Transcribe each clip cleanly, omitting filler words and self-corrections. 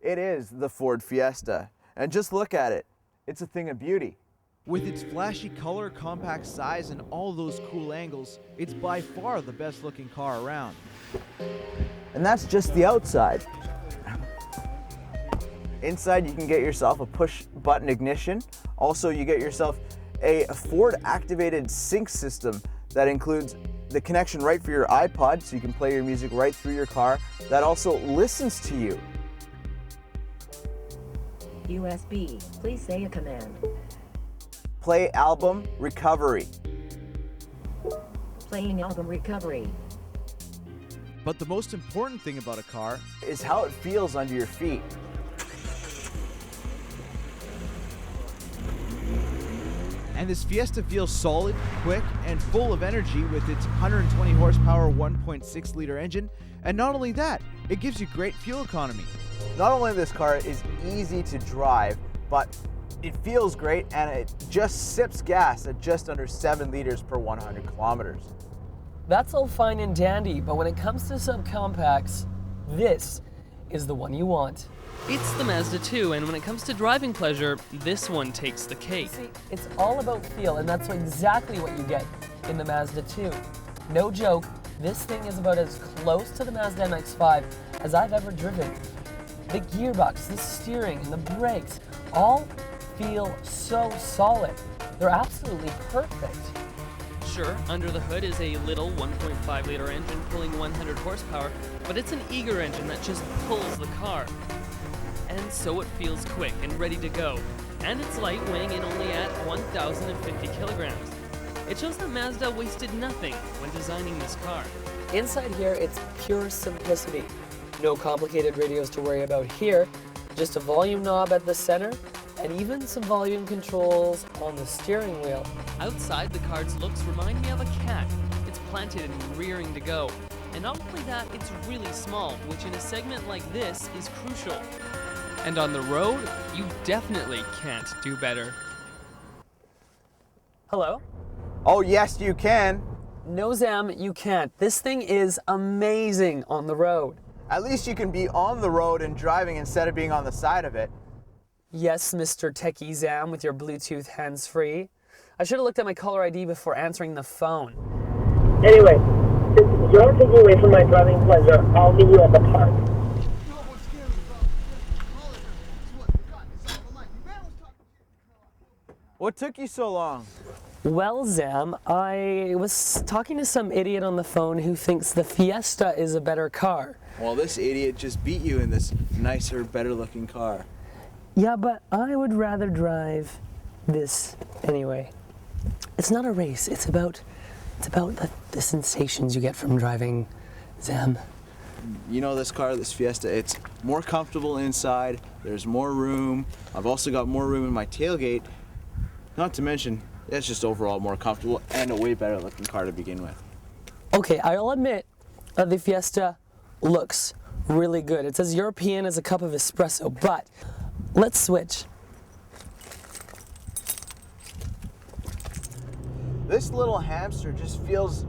It is the Ford Fiesta, and just look at it. It's a thing of beauty. With its flashy color, compact size, and all those cool angles, it's by far the best looking car around. And that's just the outside. Inside you can get yourself a push button ignition. Also you get yourself a Ford activated sync system that includes the connection right for your iPod so you can play your music right through your car. That also listens to you. USB, please say a command. Play album recovery. Playing album recovery. But the most important thing about a car Is how it feels under your feet. and this Fiesta feels solid, quick, and full of energy with its 120 horsepower 1.6 liter engine. And not only that, it gives you great fuel economy. Not only this car is easy to drive, but it feels great and it just sips gas at just under 7 liters per 100 kilometers. That's all fine and dandy, but when it comes to subcompacts, this is the one you want. It's the Mazda2, and when it comes to driving pleasure, this one takes the cake. See, it's all about feel, and that's exactly what you get in the Mazda2. No joke, this thing is about as close to the Mazda MX-5 as I've ever driven. The gearbox, the steering, and the brakes all feel so solid. They're absolutely perfect. Sure, under the hood is a little 1.5 liter engine pulling 100 horsepower, but it's an eager engine that just pulls the car. And so it feels quick and ready to go. And it's light, weighing in only at 1,050 kilograms. It shows that Mazda wasted nothing when designing this car. Inside here, it's pure simplicity. No complicated radios to worry about here, just a volume knob at the center, and even some volume controls on the steering wheel. Outside, the car's looks remind me of a cat. It's planted and rearing to go. And not only that, it's really small, which in a segment like this is crucial. And on the road, you definitely can't do better. Hello? Oh yes, you can. No, Zam, you can't. This thing is amazing on the road. At least you can be on the road and driving instead of being on the side of it. Yes, Mr. Techie Zam with your Bluetooth hands-free. I should have looked at my caller ID before answering the phone. Anyway, since you're taking away from my driving pleasure, I'll meet you at the park. What took you so long? Well, Zam, I was talking to some idiot on the phone who thinks the Fiesta is a better car. Well, this idiot just beat you in this nicer, better looking car. Yeah, but I would rather drive this anyway. It's not a race. It's about the sensations you get from driving, Zam. You know, this car, this Fiesta, it's more comfortable inside. There's more room. I've also got more room in my tailgate. Not to mention, it's just overall more comfortable and a way better looking car to begin with. Okay, I'll admit the Fiesta looks really good. It's as European as a cup of espresso, but let's switch. This little hamster just feels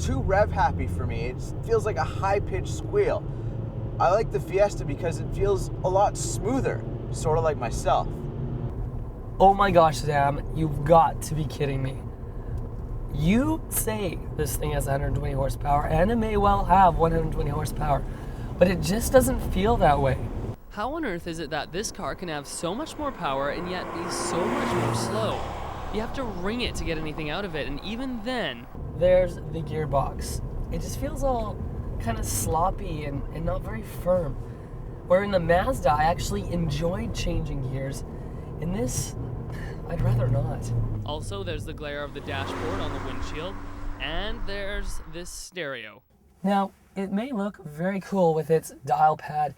too rev happy for me. It feels like a high-pitched squeal. I like the Fiesta because it feels a lot smoother, sort of like myself. Oh my gosh, Zam, you've got to be kidding me. You say this thing has 120 horsepower, and it may well have 120 horsepower, but it just doesn't feel that way. How on earth is it that this car can have so much more power and yet be so much more slow? You have to wring it to get anything out of it, and even then... There's the gearbox. It just feels all kind of sloppy and not very firm. Where in the Mazda, I actually enjoyed changing gears. In this, I'd rather not. Also, there's the glare of the dashboard on the windshield, and there's this stereo. Now, it may look very cool with its dial pad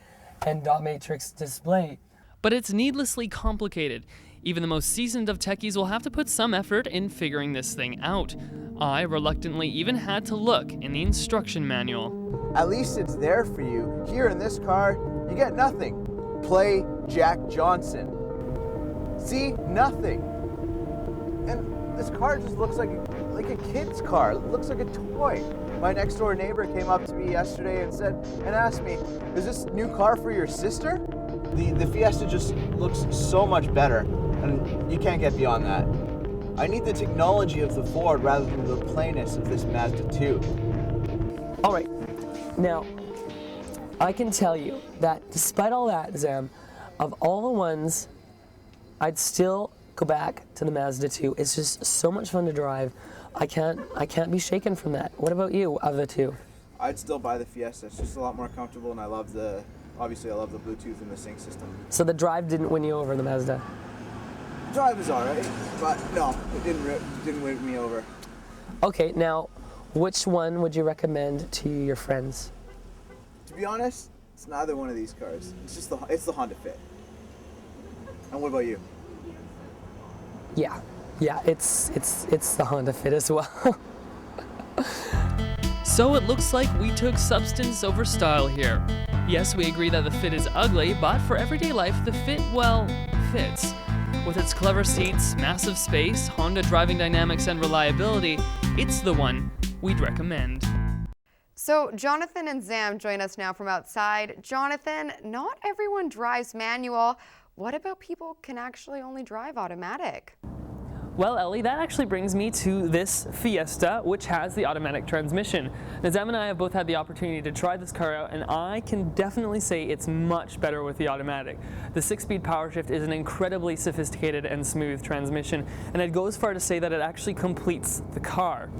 and dot matrix display, But it's needlessly complicated. Even the most seasoned of techies will have to put some effort in figuring this thing out. I reluctantly even had to look in the instruction manual. At least it's there for you. Here in this car, you get nothing. Play Jack Johnson. See? Nothing. And this car just looks like a kid's car. It looks like a toy. My next door neighbor came up to me yesterday and asked me, is this new car for your sister? The Fiesta just looks so much better, and you can't get beyond that. I need the technology of the Ford rather than the plainness of this Mazda 2. All right, now, I can tell you that despite all that, Zam, of all the ones, I'd still go back to the Mazda 2. It's just so much fun to drive. I can't be shaken from that. What about you, of the two? I'd still buy the Fiesta. It's just a lot more comfortable, and obviously I love the Bluetooth and the sync system. So the drive didn't win you over the Mazda? Drive is alright, but no, it didn't win me over. Okay, now, which one would you recommend to your friends? To be honest, it's neither one of these cars. It's the Honda Fit. And what about you? Yeah, it's the Honda Fit as well. So it looks like we took substance over style here. Yes, we agree that the Fit is ugly, but for everyday life, the Fit, well, fits. With its clever seats, massive space, Honda driving dynamics, and reliability, it's the one we'd recommend. So Jonathan and Zam join us now from outside. Jonathan, not everyone drives manual. What about people can actually only drive automatic? Well, Ellie, that actually brings me to this Fiesta, which has the automatic transmission. Now, Zam and I have both had the opportunity to try this car out, and I can definitely say it's much better with the automatic. The 6-speed power shift is an incredibly sophisticated and smooth transmission, and I'd go as far to say that it actually completes the car.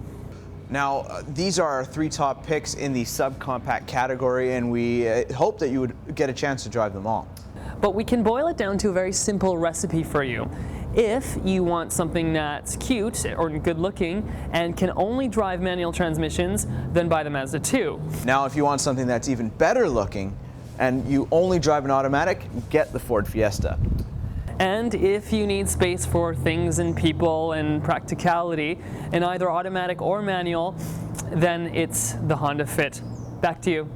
Now, these are our 3 top picks in the subcompact category, and we hope that you would get a chance to drive them all. But we can boil it down to a very simple recipe for you. If you want something that's cute or good looking and can only drive manual transmissions, then buy the Mazda 2. Now, if you want something that's even better looking and you only drive an automatic, get the Ford Fiesta. And if you need space for things and people and practicality in either automatic or manual, then it's the Honda Fit. Back to you.